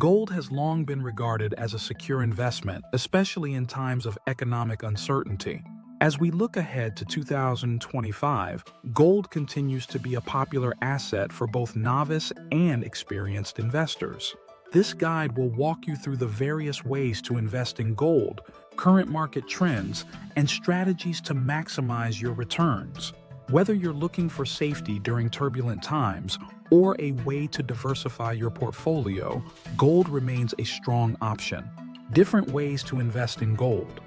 Gold has long been regarded as a secure investment, especially in times of economic uncertainty. As we look ahead to 2025, gold continues to be a popular asset for both novice and experienced investors. This guide will walk you through the various ways to invest in gold, current market trends, and strategies to maximize your returns. Whether you're looking for safety during turbulent times or a way to diversify your portfolio, gold remains a strong option. Different ways to invest in gold.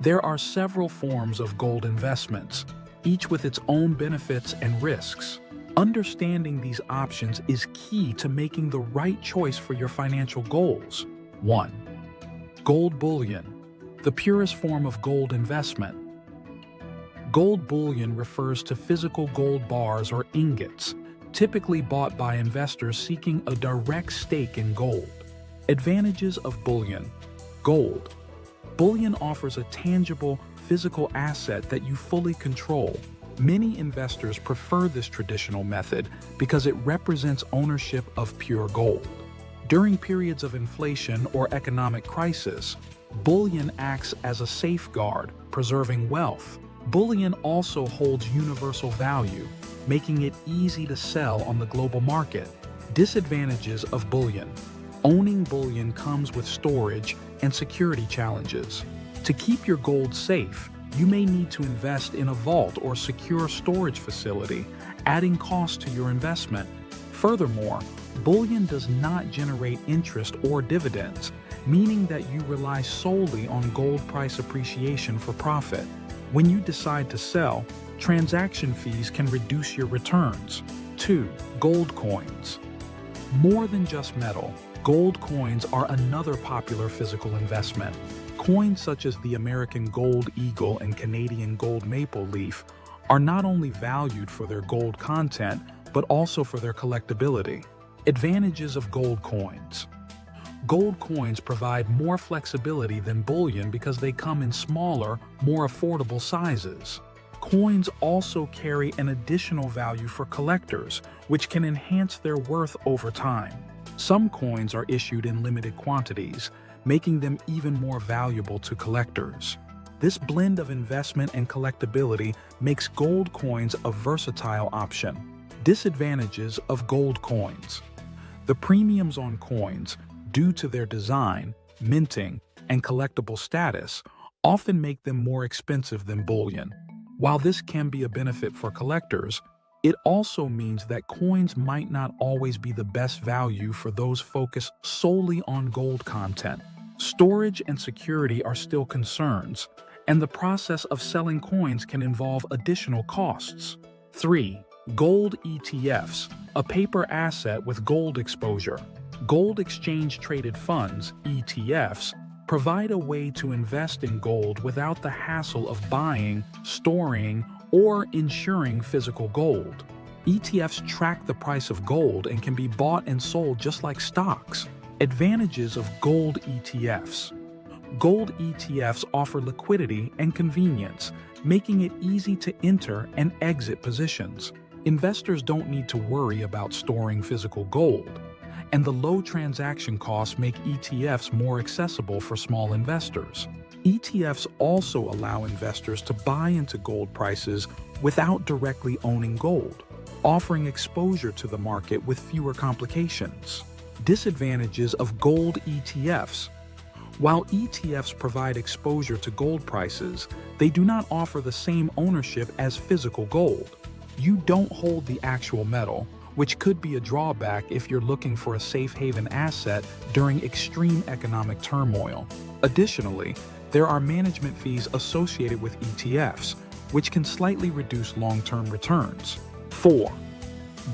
There are several forms of gold investments, each with its own benefits and risks. Understanding these options is key to making the right choice for your financial goals. 1. Gold bullion, the purest form of gold investment. Gold bullion refers to physical gold bars or ingots, typically bought by investors seeking a direct stake in gold. Advantages of bullion. Gold. Bullion offers a tangible, physical asset that you fully control. Many investors prefer this traditional method because it represents ownership of pure gold. During periods of inflation or economic crisis, bullion acts as a safeguard, preserving wealth. Bullion also holds universal value, making it easy to sell on the global market. Disadvantages of bullion. Owning bullion comes with storage and security challenges. To keep your gold safe, you may need to invest in a vault or secure storage facility, adding cost to your investment. Furthermore, bullion does not generate interest or dividends, meaning that you rely solely on gold price appreciation for profit. When you decide to sell, transaction fees can reduce your returns. 2. Gold coins. More than just metal, gold coins are another popular physical investment. Coins such as the American Gold Eagle and Canadian Gold Maple Leaf are not only valued for their gold content, but also for their collectability. Advantages of gold coins. Gold coins provide more flexibility than bullion because they come in smaller, more affordable sizes. Coins also carry an additional value for collectors, which can enhance their worth over time. Some coins are issued in limited quantities, making them even more valuable to collectors. This blend of investment and collectability makes gold coins a versatile option. Disadvantages of gold coins. The premiums on coins, due to their design, minting, and collectible status, often make them more expensive than bullion. While this can be a benefit for collectors, it also means that coins might not always be the best value for those focused solely on gold content. Storage and security are still concerns, and the process of selling coins can involve additional costs. 3. Gold ETFs, a paper asset with gold exposure. Gold exchange-traded funds, ETFs, provide a way to invest in gold without the hassle of buying, storing, or insuring physical gold. ETFs track the price of gold and can be bought and sold just like stocks. Advantages of gold ETFs. Gold ETFs offer liquidity and convenience, making it easy to enter and exit positions. Investors don't need to worry about storing physical gold, and the low transaction costs make ETFs more accessible for small investors. ETFs also allow investors to buy into gold prices without directly owning gold, offering exposure to the market with fewer complications. Disadvantages of gold ETFs. While ETFs provide exposure to gold prices, they do not offer the same ownership as physical gold. You don't hold the actual metal, which could be a drawback if you're looking for a safe haven asset during extreme economic turmoil. Additionally, there are management fees associated with ETFs, which can slightly reduce long-term returns. 4.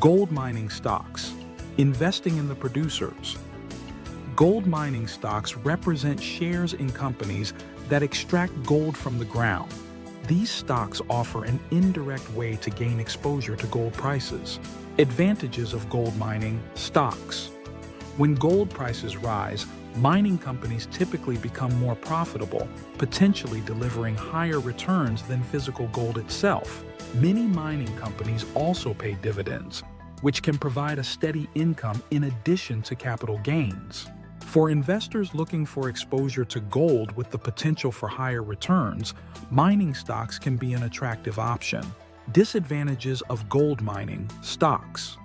Gold mining stocks. Investing in the producers. Gold mining stocks represent shares in companies that extract gold from the ground. These stocks offer an indirect way to gain exposure to gold prices. Advantages of gold mining stocks. When gold prices rise, mining companies typically become more profitable, potentially delivering higher returns than physical gold itself. Many mining companies also pay dividends, which can provide a steady income in addition to capital gains. For investors looking for exposure to gold with the potential for higher returns, mining stocks can be an attractive option. Disadvantages of gold mining stocks.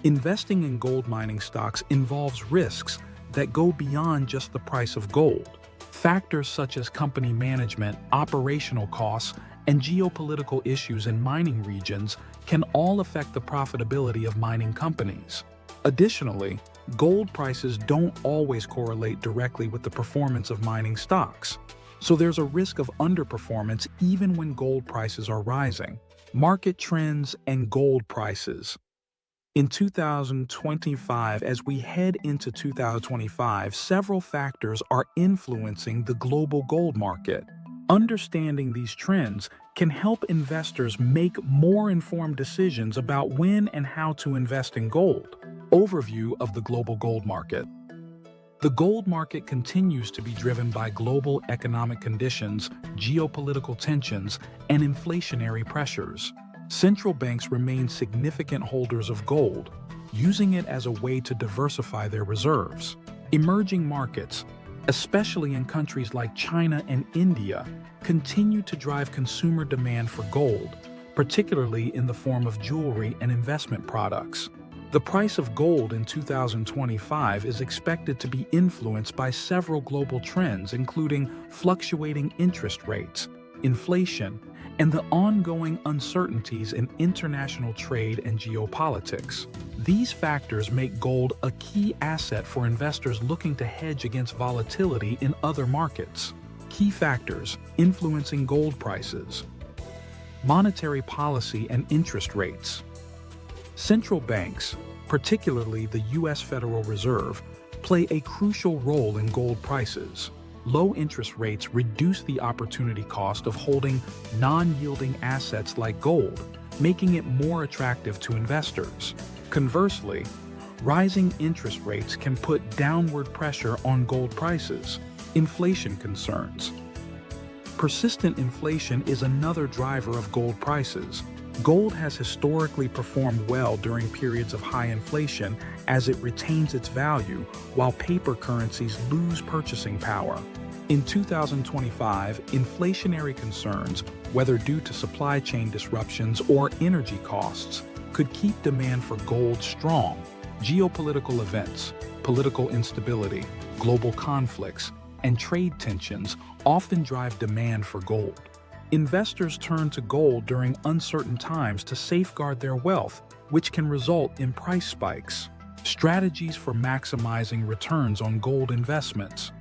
Investing in gold mining stocks involves risks that go beyond just the price of gold. Factors such as company management, operational costs, and geopolitical issues in mining regions can all affect the profitability of mining companies. Additionally, gold prices don't always correlate directly with the performance of mining stocks, so there's a risk of underperformance even when gold prices are rising. Market trends and gold prices. In 2025, as we head into 2025, several factors are influencing the global gold market. Understanding these trends can help investors make more informed decisions about when and how to invest in gold. Overview of the global gold market. The gold market continues to be driven by global economic conditions, geopolitical tensions, and inflationary pressures. Central banks remain significant holders of gold, using it as a way to diversify their reserves. Emerging markets, especially in countries like China and India, continue to drive consumer demand for gold, particularly in the form of jewelry and investment products. The price of gold in 2025 is expected to be influenced by several global trends, including fluctuating interest rates, inflation, and the ongoing uncertainties in international trade and geopolitics. These factors make gold a key asset for investors looking to hedge against volatility in other markets. Key factors influencing gold prices. Monetary policy and interest rates. Central banks, particularly the U.S. Federal Reserve, play a crucial role in gold prices. Low interest rates reduce the opportunity cost of holding non-yielding assets like gold, making it more attractive to investors. Conversely, rising interest rates can put downward pressure on gold prices. Inflation concerns. Persistent inflation is another driver of gold prices. Gold has historically performed well during periods of high inflation as it retains its value, while paper currencies lose purchasing power. In 2025, inflationary concerns, whether due to supply chain disruptions or energy costs, could keep demand for gold strong. Geopolitical events, political instability, global conflicts, and trade tensions often drive demand for gold. Investors turn to gold during uncertain times to safeguard their wealth, which can result in price spikes. Strategies for maximizing returns on gold investments.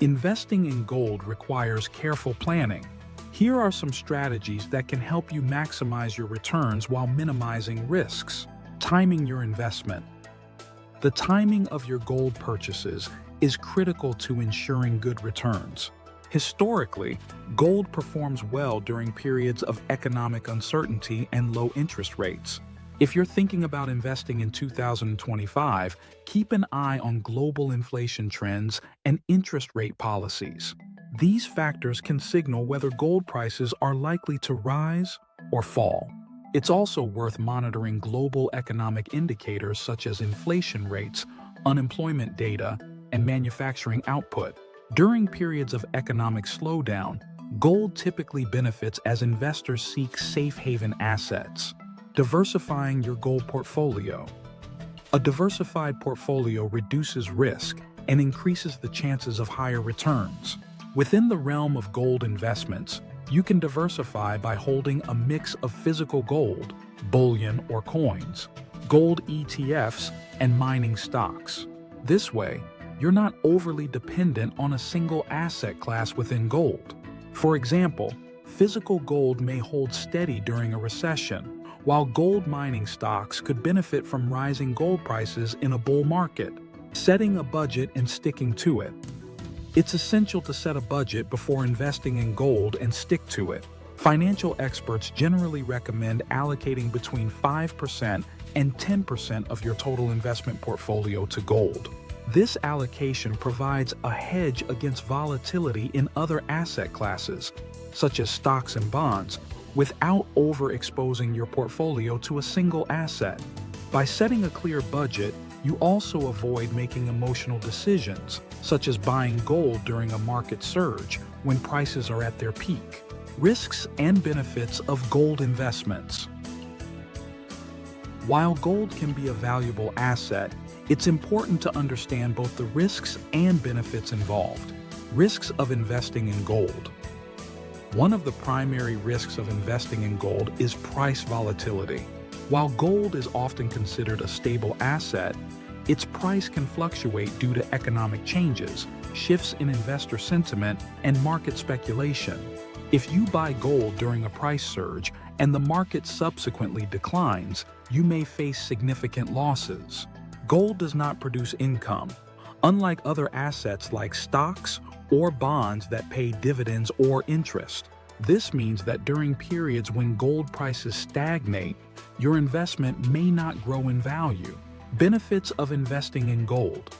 Investing in gold requires careful planning. Here are some strategies that can help you maximize your returns while minimizing risks. Timing your investment. The timing of your gold purchases is critical to ensuring good returns. Historically, gold performs well during periods of economic uncertainty and low interest rates. If you're thinking about investing in 2025, keep an eye on global inflation trends and interest rate policies. These factors can signal whether gold prices are likely to rise or fall. It's also worth monitoring global economic indicators such as inflation rates, unemployment data, and manufacturing output. During periods of economic slowdown, gold typically benefits as investors seek safe haven assets. Diversifying your gold portfolio. A diversified portfolio reduces risk and increases the chances of higher returns. Within the realm of gold investments, you can diversify by holding a mix of physical gold, bullion or coins, gold ETFs, and mining stocks. This way, you're not overly dependent on a single asset class within gold. For example, physical gold may hold steady during a recession, while gold mining stocks could benefit from rising gold prices in a bull market. Setting a budget and sticking to it. It's essential to set a budget before investing in gold and stick to it. Financial experts generally recommend allocating between 5% and 10% of your total investment portfolio to gold. This allocation provides a hedge against volatility in other asset classes, such as stocks and bonds, without overexposing your portfolio to a single asset. By setting a clear budget, you also avoid making emotional decisions, such as buying gold during a market surge when prices are at their peak. Risks and benefits of gold investments. While gold can be a valuable asset, it's important to understand both the risks and benefits involved. Risks of investing in gold. One of the primary risks of investing in gold is price volatility. While gold is often considered a stable asset, its price can fluctuate due to economic changes, shifts in investor sentiment, and market speculation. If you buy gold during a price surge and the market subsequently declines, you may face significant losses. Gold does not produce income, unlike other assets like stocks or bonds that pay dividends or interest. This means that during periods when gold prices stagnate, your investment may not grow in value. Benefits of investing in gold.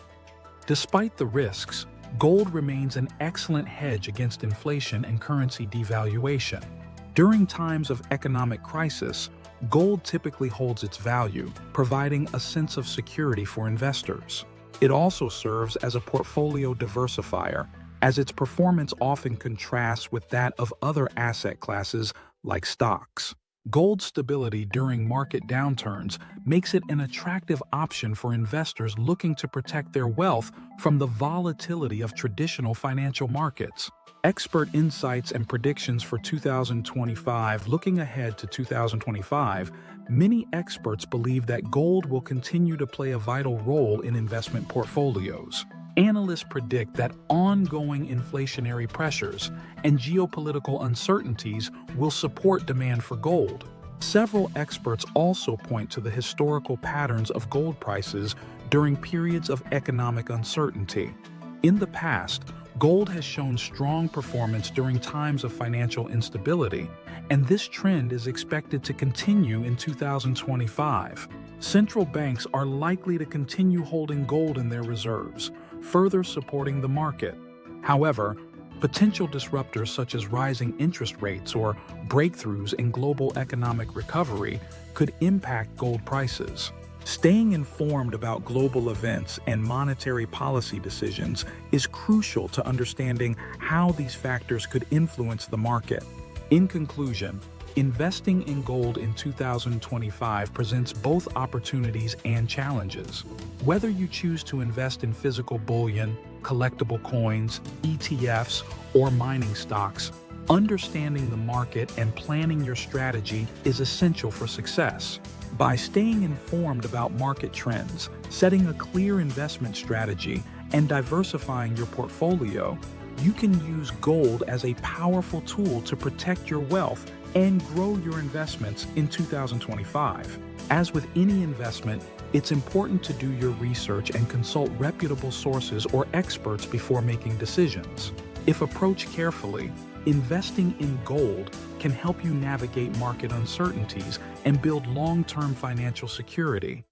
Despite the risks, gold remains an excellent hedge against inflation and currency devaluation. During times of economic crisis, gold typically holds its value, providing a sense of security for investors. It also serves as a portfolio diversifier, as its performance often contrasts with that of other asset classes like stocks. Gold's stability during market downturns makes it an attractive option for investors looking to protect their wealth from the volatility of traditional financial markets. Expert insights and predictions for 2025. Looking ahead to 2025, many experts believe that gold will continue to play a vital role in investment portfolios. Analysts predict that ongoing inflationary pressures and geopolitical uncertainties will support demand for gold. Several experts also point to the historical patterns of gold prices during periods of economic uncertainty. In the past, gold has shown strong performance during times of financial instability, and this trend is expected to continue in 2025. Central banks are likely to continue holding gold in their reserves, further supporting the market. However, potential disruptors such as rising interest rates or breakthroughs in global economic recovery could impact gold prices. Staying informed about global events and monetary policy decisions is crucial to understanding how these factors could influence the market. In conclusion, investing in gold in 2025 presents both opportunities and challenges. Whether you choose to invest in physical bullion, collectible coins, ETFs, or mining stocks, understanding the market and planning your strategy is essential for success. By staying informed about market trends, setting a clear investment strategy, and diversifying your portfolio, you can use gold as a powerful tool to protect your wealth and grow your investments in 2025. As with any investment, it's important to do your research and consult reputable sources or experts before making decisions. If approached carefully, investing in gold can help you navigate market uncertainties and build long-term financial security.